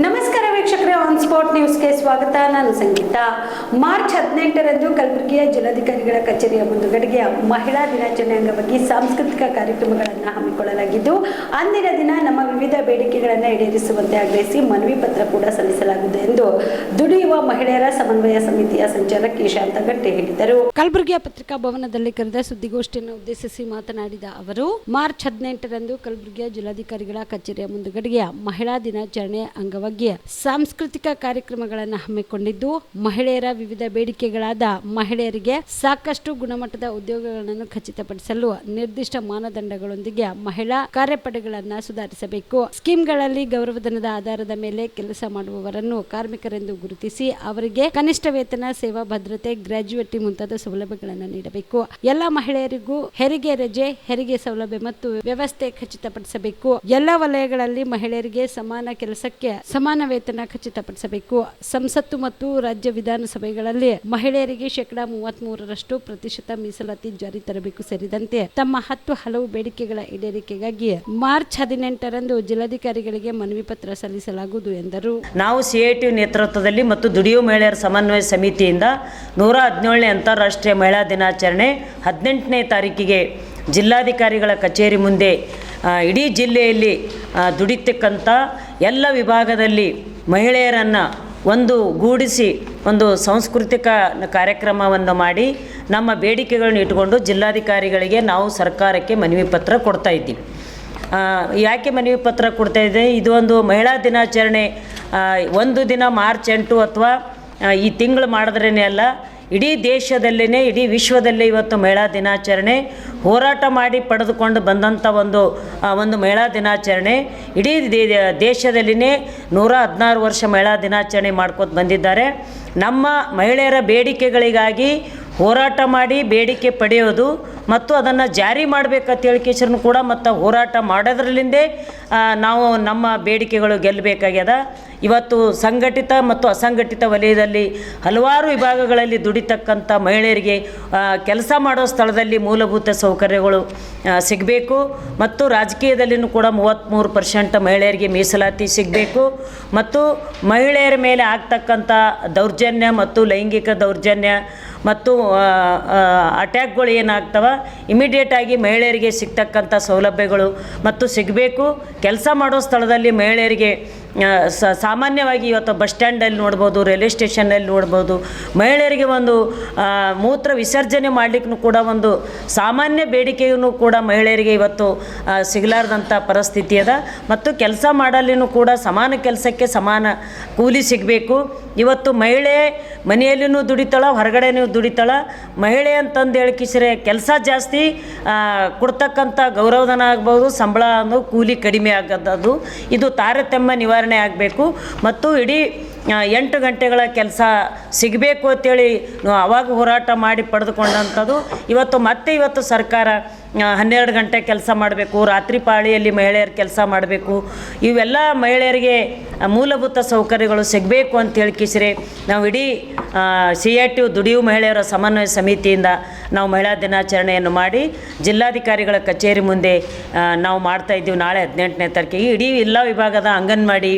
ನಮಸ್ಕಾರ ವೀಕ್ಷಕರೇ, on spot ನ್ಯೂಸ್ಗೆ ಸ್ವಾಗತ. ನಾನು ಸಂಗೀತ. ಮಾರ್ಚ್ 18ರಂದು ಕಲಬುರಗಿಯ ಜಿಲ್ಲಾಧಿಕಾರಿಗಳ ಕಚೇರಿಯ ಮುಂದುಗಡೆಗೆ ಮಹಿಳಾ ದಿನಾಚರಣೆ ಅಂಗವಾಗಿ ಸಾಂಸ್ಕೃತಿಕ ಕಾರ್ಯಕ್ರಮಗಳನ್ನು ಹಮ್ಮಿಕೊಳ್ಳಲಾಗಿದ್ದು, ಅಂದಿನ ದಿನ ನಮ್ಮ ವಿವಿಧ ಬೇಡಿಕೆಗಳನ್ನು ಈಡೇರಿಸುವಂತೆ ಆಗ್ರಹಿಸಿ ಮನವಿ ಪತ್ರ ಕೂಡ ಸಲ್ಲಿಸಲಾಗುವುದು ಎಂದು ದುಡಿಯುವ ಮಹಿಳೆಯರ ಸಮನ್ವಯ ಸಮಿತಿಯ ಸಂಚಾಲಕಿ ಶಾಂತಗಟ್ಟೆ ಹೇಳಿದರು. ಕಲಬುರಗಿಯ ಪತ್ರಿಕಾ ಭವನದಲ್ಲಿ ಕರೆದ ಸುದ್ದಿಗೋಷ್ಠಿಯನ್ನು ಉದ್ದೇಶಿಸಿ ಮಾತನಾಡಿದ ಅವರು, ಮಾರ್ಚ್ 18ರಂದು ಕಲಬುರಗಿಯ ಜಿಲ್ಲಾಧಿಕಾರಿಗಳ ಕಚೇರಿಯ ಮುಂದುಗಡೆಗೆ ಮಹಿಳಾ ದಿನಾಚರಣೆ ಅಂಗವಾಗಿ ಸಾಂಸ್ಕೃತಿಕ ಕಾರ್ಯಕ್ರಮಗಳನ್ನು ಹಮ್ಮಿಕೊಂಡಿದ್ದು, ಮಹಿಳೆಯರ ವಿವಿಧ ಬೇಡಿಕೆಗಳಾದ ಮಹಿಳೆಯರಿಗೆ ಸಾಕಷ್ಟು ಗುಣಮಟ್ಟದ ಉದ್ಯೋಗಗಳನ್ನು ಖಚಿತಪಡಿಸಲು ನಿರ್ದಿಷ್ಟ ಮಾನದಂಡಗಳೊಂದಿಗೆ ಮಹಿಳಾ ಕಾರ್ಯಪಡೆಗಳನ್ನು ಸುಧಾರಿಸಬೇಕು, ಸ್ಕೀಮ್ಗಳಲ್ಲಿ ಗೌರವಧನದ ಆಧಾರದ ಮೇಲೆ ಕೆಲಸ ಮಾಡುವವರನ್ನು ಕಾರ್ಮಿಕರೆಂದು ಗುರುತಿಸಿ ಅವರಿಗೆ ಕನಿಷ್ಠ ವೇತನ, ಸೇವಾ ಭದ್ರತೆ, ಗ್ರಾಜ್ಯುಯಿಟಿ ಮುಂತಾದ ಸೌಲಭ್ಯಗಳನ್ನು ನೀಡಬೇಕು, ಎಲ್ಲ ಮಹಿಳೆಯರಿಗೂ ಹೆರಿಗೆ ರಜೆ, ಹೆರಿಗೆ ಸೌಲಭ್ಯ ಮತ್ತು ವ್ಯವಸ್ಥೆ ಖಚಿತಪಡಿಸಬೇಕು, ಎಲ್ಲ ವಲಯಗಳಲ್ಲಿ ಮಹಿಳೆಯರಿಗೆ ಸಮಾನ ಕೆಲಸಕ್ಕೆ ಸಮಾನ ವೇತನ ಖಚಿತಪಡಿಸಬೇಕು, ಸಂಸತ್ತು ಮತ್ತು ರಾಜ್ಯ ವಿಧಾನಸಭೆಗಳಲ್ಲಿ ಮಹಿಳೆಯರಿಗೆ 33% ಮೀಸಲಾತಿ ಜಾರಿ ತರಬೇಕು ಸೇರಿದಂತೆ ತಮ್ಮ 10 ಹಲವು ಬೇಡಿಕೆಗಳ ಈಡೇರಿಕೆಗಾಗಿ ಮಾರ್ಚ್ 18ರಂದು ಜಿಲ್ಲಾಧಿಕಾರಿಗಳಿಗೆ ಮನವಿ ಪತ್ರ ಸಲ್ಲಿಸಲಾಗುವುದು ಎಂದರು. ನಾವು ಸಿಐಟಿ ನೇತೃತ್ವದಲ್ಲಿ ಮತ್ತು ದುಡಿಯುವ ಮಹಿಳೆಯರ ಸಮನ್ವಯ ಸಮಿತಿಯಿಂದ 117ನೇ ಅಂತಾರಾಷ್ಟ್ರೀಯ ಮಹಿಳಾ ದಿನಾಚರಣೆ 18ನೇ ತಾರೀಕಿಗೆ ಜಿಲ್ಲಾಧಿಕಾರಿಗಳ ಕಚೇರಿ ಮುಂದೆ ಇಡೀ ಜಿಲ್ಲೆಯಲ್ಲಿ ದುಡಿತಕ್ಕಂಥ ಎಲ್ಲ ವಿಭಾಗದಲ್ಲಿ ಮಹಿಳೆಯರನ್ನು ಒಂದು ಗೂಡಿಸಿ ಒಂದು ಸಾಂಸ್ಕೃತಿಕ ಕಾರ್ಯಕ್ರಮವನ್ನು ಮಾಡಿ ನಮ್ಮ ಬೇಡಿಕೆಗಳನ್ನು ಇಟ್ಟುಕೊಂಡು ಜಿಲ್ಲಾಧಿಕಾರಿಗಳಿಗೆ ನಾವು ಸರ್ಕಾರಕ್ಕೆ ಮನವಿ ಪತ್ರ ಕೊಡ್ತಾ ಇದ್ದೀವಿ. ಯಾಕೆ ಮನವಿ ಪತ್ರ ಕೊಡ್ತಾ ಇದ್ದೀವಿ? ಇದು ಒಂದು ಮಹಿಳಾ ದಿನಾಚರಣೆ ಒಂದು ದಿನ ಮಾರ್ಚ್ 8 ಅಥವಾ ಈ ತಿಂಗಳು ಮಾಡಿದ್ರೇ ಅಲ್ಲ, ಇಡೀ ದೇಶದಲ್ಲೇ ಇಡೀ ವಿಶ್ವದಲ್ಲೇ ಇವತ್ತು ಮಹಿಳಾ ದಿನಾಚರಣೆ ಹೋರಾಟ ಮಾಡಿ ಪಡೆದುಕೊಂಡು ಬಂದಂಥ ಒಂದು ಮಹಿಳಾ ದಿನಾಚರಣೆ. ಇಡೀ ದೇಶದಲ್ಲಿನೇ 116 ವರ್ಷ ಮಹಿಳಾ ದಿನಾಚರಣೆ ಮಾಡ್ಕೊತ ಬಂದಿದ್ದಾರೆ. ನಮ್ಮ ಮಹಿಳೆಯರ ಬೇಡಿಕೆಗಳಿಗಾಗಿ ಹೋರಾಟ ಮಾಡಿ ಬೇಡಿಕೆ ಪಡೆಯೋದು ಮತ್ತು ಅದನ್ನು ಜಾರಿ ಮಾಡಬೇಕಂತ ಹೇಳಿಕೆಸರನ್ನು ಕೂಡ ಮತ್ತು ಹೋರಾಟ ಮಾಡೋದ್ರಲ್ಲಿಂದೇ ನಾವು ನಮ್ಮ ಬೇಡಿಕೆಗಳು ಗೆಲ್ಲಬೇಕಾಗ್ಯದ. ಇವತ್ತು ಸಂಘಟಿತ ಮತ್ತು ಅಸಂಘಟಿತ ವಲಯದಲ್ಲಿ ಹಲವಾರು ವಿಭಾಗಗಳಲ್ಲಿ ದುಡಿತಕ್ಕಂಥ ಮಹಿಳೆಯರಿಗೆ ಕೆಲಸ ಮಾಡೋ ಸ್ಥಳದಲ್ಲಿ ಮೂಲಭೂತ ಸೌಕರ್ಯಗಳು ಸಿಗಬೇಕು ಮತ್ತು ರಾಜಕೀಯದಲ್ಲಿಯೂ ಕೂಡ 33% ಮಹಿಳೆಯರಿಗೆ ಮೀಸಲಾತಿ ಸಿಗಬೇಕು ಮತ್ತು ಮಹಿಳೆಯರ ಮೇಲೆ ಆಗ್ತಕ್ಕಂಥ ದೌರ್ಜನ್ಯ ಮತ್ತು ಲೈಂಗಿಕ ದೌರ್ಜನ್ಯ ಮತ್ತು ಅಟ್ಯಾಕ್ಗಳು ಏನಾಗ್ತವೆ ಇಮಿಡಿಯೇಟಾಗಿ ಮಹಿಳೆಯರಿಗೆ ಸಿಗ್ತಕ್ಕಂಥ ಸೌಲಭ್ಯಗಳು ಮತ್ತು ಸಿಗಬೇಕು. ಕೆಲಸ ಮಾಡೋ ಸ್ಥಳದಲ್ಲಿ ಮಹಿಳೆಯರಿಗೆ ಸಾಮಾನ್ಯವಾಗಿ ಇವತ್ತು ಬಸ್ ಸ್ಟ್ಯಾಂಡಲ್ಲಿ ನೋಡ್ಬೋದು, ರೈಲ್ವೆ ಸ್ಟೇಷನ್ನಲ್ಲಿ ನೋಡ್ಬೋದು, ಮಹಿಳೆಯರಿಗೆ ಒಂದು ಮೂತ್ರ ವಿಸರ್ಜನೆ ಮಾಡಲಿಕ್ಕೂ ಕೂಡ ಒಂದು ಸಾಮಾನ್ಯ ಬೇಡಿಕೆಯೂ ಕೂಡ ಮಹಿಳೆಯರಿಗೆ ಇವತ್ತು ಸಿಗಲಾರ್ದಂಥ ಪರಿಸ್ಥಿತಿ ಅದ. ಮತ್ತು ಕೆಲಸ ಮಾಡಲಿನೂ ಕೂಡ ಸಮಾನ ಕೆಲಸಕ್ಕೆ ಸಮಾನ ಕೂಲಿ ಸಿಗಬೇಕು. ಇವತ್ತು ಮಹಿಳೆ ಮನೆಯಲ್ಲಿನೂ ದುಡಿತಾಳ, ಹೊರಗಡೆನೂ ದುಡಿತಾಳ. ಮಹಿಳೆ ಅಂತಂದು ಹೇಳಿಕಿಸ್ರೆ ಕೆಲಸ ಜಾಸ್ತಿ ಕೊಡ್ತಕ್ಕಂಥ ಗೌರವಧನ ಆಗ್ಬೋದು, ಸಂಬಳ ಅನ್ನೋ ಕೂಲಿ ಕಡಿಮೆ ಆಗೋದು, ಇದು ತಾರತಮ್ಯ ನಿವಾರಣೆ ಆಗಬೇಕು. ಮತ್ತು ಇಡೀ 8 ಗಂಟೆಗಳ ಕೆಲಸ ಸಿಗಬೇಕು ಅಂತೇಳಿ ಅವಾಗ ಹೋರಾಟ ಮಾಡಿ ಪಡೆದುಕೊಂಡಂಥದ್ದು. ಇವತ್ತು ಸರ್ಕಾರ 12 ಗಂಟೆ ಕೆಲಸ ಮಾಡಬೇಕು, ರಾತ್ರಿ ಪಾಳಿಯಲ್ಲಿ ಮಹಿಳೆಯರು ಕೆಲಸ ಮಾಡಬೇಕು. ಇವೆಲ್ಲ ಮಹಿಳೆಯರಿಗೆ ಮೂಲಭೂತ ಸೌಕರ್ಯಗಳು ಸಿಗಬೇಕು ಅಂತ ಹೇಳಿಕಿಸ್ರೆ ನಾವು ಇಡೀ CIT ದುಡಿಯುವ ಮಹಿಳೆಯರ ಸಮನ್ವಯ ಸಮಿತಿಯಿಂದ ನಾವು ಮಹಿಳಾ ದಿನಾಚರಣೆಯನ್ನು ಮಾಡಿ ಜಿಲ್ಲಾಧಿಕಾರಿಗಳ ಕಚೇರಿ ಮುಂದೆ ನಾವು ಮಾಡ್ತಾಯಿದ್ದೀವಿ. ನಾಳೆ 18ನೇ ತಾರೀಕಿಗೆ ಇಡೀ ಎಲ್ಲ ವಿಭಾಗದ ಅಂಗನವಾಡಿ,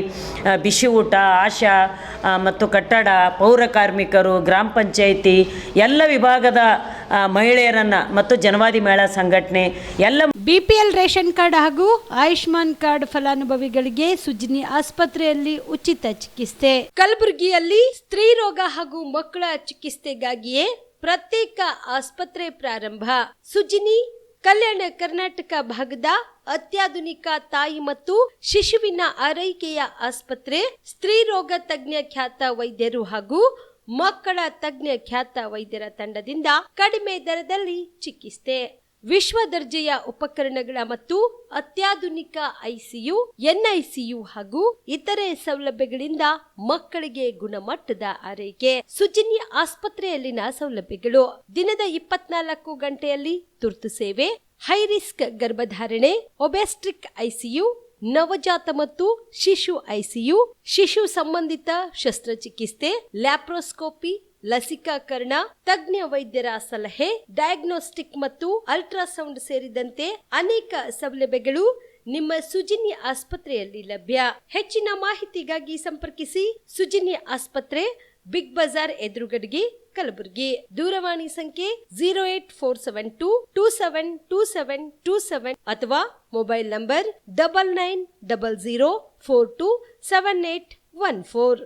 ಬಿಸಿ ಊಟ, ಆಶಾ ಮತ್ತು ಕಟ್ಟಡ, ಪೌರ ಕಾರ್ಮಿಕರು, ಗ್ರಾಮ ಪಂಚಾಯಿತಿ ಎಲ್ಲ ವಿಭಾಗದ ಮಹಿಳೆಯರನ್ನು ಮತ್ತು ಜನವಾದಿ ಮಹಿಳಾ ಸಂಘಟನೆ ಎಲ್ಲ BPL ರೇಷನ್ ಕಾರ್ಡ್ ಹಾಗೂ ಆಯುಷ್ಮಾನ್ ಕಾರ್ಡ್ ಫಲಾನುಭವಿಗಳಿಗೆ ಸುಜಿನಿ ಆಸ್ಪತ್ರೆಯಲ್ಲಿ ಉಚಿತ ಚಿಕಿತ್ಸೆ. ಕಲಬುರಗಿಯಲ್ಲಿ ಸ್ತ್ರೀ ರೋಗ ಹಾಗೂ ಮಕ್ಕಳ ಚಿಕಿತ್ಸೆಗಾಗಿಯೇ ಪ್ರತ್ಯೇಕ ಆಸ್ಪತ್ರೆ ಪ್ರಾರಂಭ. ಸುಜಿನಿ ಕಲ್ಯಾಣ ಕರ್ನಾಟಕ ಭಾಗದ ಅತ್ಯಾಧುನಿಕ ತಾಯಿ ಮತ್ತು ಶಿಶುವಿನ ಆರೈಕೆಯ ಆಸ್ಪತ್ರೆ. ಸ್ತ್ರೀ ರೋಗ ತಜ್ಞ ಖ್ಯಾತ ವೈದ್ಯರು ಹಾಗೂ ಮಕ್ಕಳ ತಜ್ಞ ಖ್ಯಾತ ವೈದ್ಯರ ತಂಡದಿಂದ ಕಡಿಮೆ ದರದಲ್ಲಿ ಚಿಕಿತ್ಸೆ, ವಿಶ್ವ ದರ್ಜೆಯ ಉಪಕರಣಗಳ ಮತ್ತು ಅತ್ಯಾಧುನಿಕ ICU, NICU ಹಾಗೂ ಇತರೆ ಸೌಲಭ್ಯಗಳಿಂದ ಮಕ್ಕಳಿಗೆ ಗುಣಮಟ್ಟದ ಆರೈಕೆ. ಸುಜಿನಿ ಆಸ್ಪತ್ರೆಯಲ್ಲಿನ ಸೌಲಭ್ಯಗಳು: ದಿನದ 24 ಗಂಟೆಯಲ್ಲಿ ತುರ್ತು ಸೇವೆ, ಹೈ ರಿಸ್ಕ್ ಗರ್ಭಧಾರಣೆ, ಒಬೆಸ್ಟ್ರಿಕ್ ICU, ನವಜಾತ ಮತ್ತು ಶಿಶು ICU, ಶಿಶು ಸಂಬಂಧಿತ ಶಸ್ತ್ರಚಿಕಿತ್ಸೆ, ಲ್ಯಾಪ್ರೋಸ್ಕೋಪಿ, ಲಸಿಕಾಕರಣ, ತಜ್ಞ ವೈದ್ಯರ ಸಲಹೆ, ಡಯಾಗ್ನೋಸ್ಟಿಕ್ ಮತ್ತು ಅಲ್ಟ್ರಾಸೌಂಡ್ ಸೇರಿದಂತೆ ಅನೇಕ ಸೌಲಭ್ಯಗಳು ನಿಮ್ಮ ಸುಜಿನಿ ಆಸ್ಪತ್ರೆಯಲ್ಲಿ ಲಭ್ಯ. ಹೆಚ್ಚಿನ ಮಾಹಿತಿಗಾಗಿ ಸಂಪರ್ಕಿಸಿ ಸುಜಿನಿ ಆಸ್ಪತ್ರೆ, ಬಿಗ್ ಬಜಾರ್ ಎದುರುಗಡೆಗೆ, ಕಲಬುರಗಿ. ದೂರವಾಣಿ ಸಂಖ್ಯೆ 08472272727 ಅಥವಾ ಮೊಬೈಲ್ ನಂಬರ್ 9900427814.